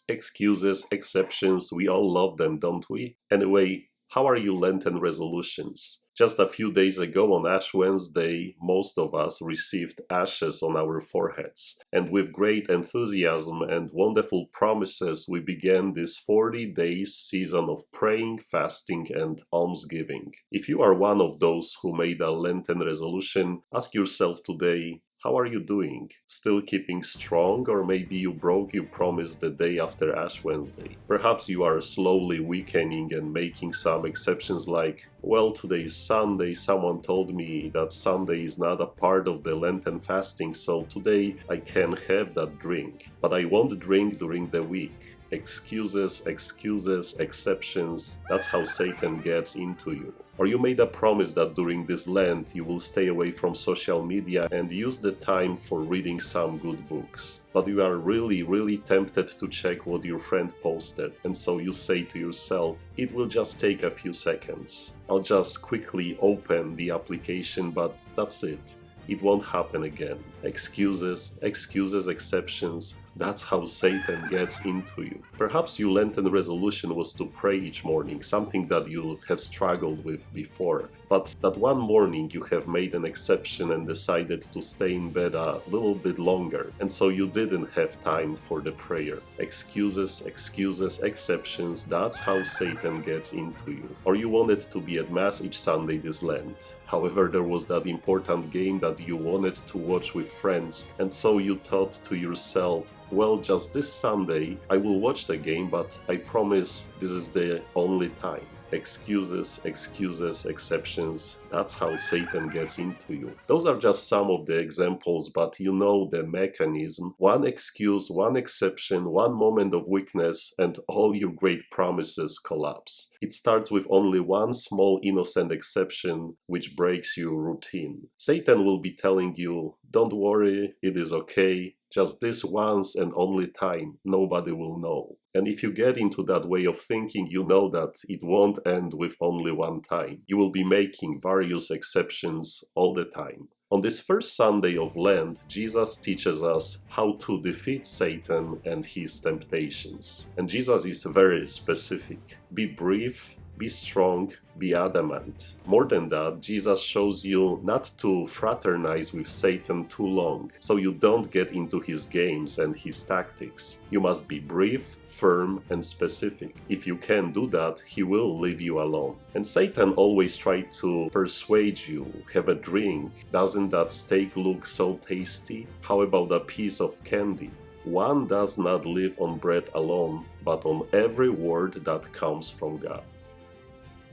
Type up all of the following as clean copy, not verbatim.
Excuses, exceptions, we all love them, don't we? Anyway, how are you Lenten resolutions? Just a few days ago on Ash Wednesday, most of us received ashes on our foreheads. And with great enthusiasm and wonderful promises, we began this 40 days season of praying, fasting, and almsgiving. If you are one of those who made a Lenten resolution, ask yourself today, how are you doing? Still keeping strong, or maybe you broke your promise the day after Ash Wednesday? Perhaps you are slowly weakening and making some exceptions like, well, today is Sunday, someone told me that Sunday is not a part of the Lenten fasting, so today I can have that drink, but I won't drink during the week. Excuses, excuses, exceptions, that's how Satan gets into you. Or you made a promise that during this Lent you will stay away from social media and use the time for reading some good books. But you are really tempted to check what your friend posted, and so you say to yourself, it will just take a few seconds. I'll just quickly open the application, but that's it. It won't happen again. Excuses, excuses, exceptions. That's how Satan gets into you. Perhaps your Lenten resolution was to pray each morning, something that you have struggled with before. But that one morning you have made an exception and decided to stay in bed a little bit longer, and so you didn't have time for the prayer. Excuses, excuses, exceptions, that's how Satan gets into you. Or you wanted to be at Mass each Sunday this Lent. However, there was that important game that you wanted to watch with friends, and so you thought to yourself, well, just this Sunday I will watch the game, but I promise this is the only time. Excuses, excuses, exceptions, that's how Satan gets into you. Those are just some of the examples, but you know the mechanism. One excuse, one exception, one moment of weakness, and all your great promises collapse. It starts with only one small innocent exception which breaks your routine. Satan will be telling you, don't worry, it is okay. Just this once and only time, nobody will know. And if you get into that way of thinking, you know that it won't end with only one time. You will be making various exceptions all the time. On this first Sunday of Lent, Jesus teaches us how to defeat Satan and his temptations. And Jesus is very specific. Be brief, be strong, be adamant. More than that, Jesus shows you not to fraternize with Satan too long, so you don't get into his games and his tactics. You must be brief, firm, and specific. If you can do that, he will leave you alone. And Satan always tries to persuade you, have a drink. Doesn't that steak look so tasty? How about a piece of candy? One does not live on bread alone, but on every word that comes from God.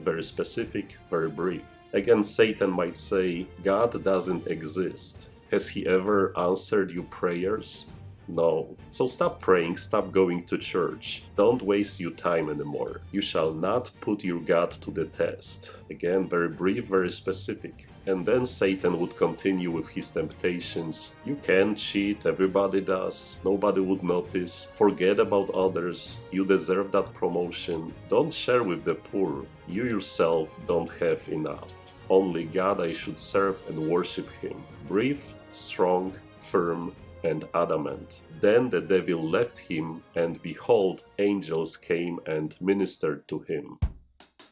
Very specific, very brief. Again, Satan might say, God doesn't exist. Has he ever answered your prayers? No. So stop praying, stop going to church. Don't waste your time anymore. You shall not put your God to the test. Again, very brief, very specific. And then Satan would continue with his temptations. You can cheat, everybody does. Nobody would notice. Forget about others. You deserve that promotion. Don't share with the poor. You yourself don't have enough. Only God I should serve and worship him. Brief, strong, firm, and adamant. Then the devil left him, and behold, angels came and ministered to him.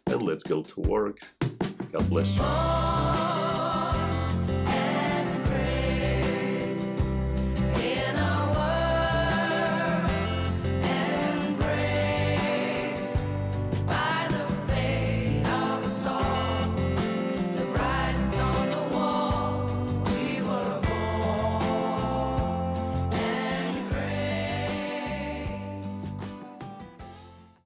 And let's go to work. God bless you.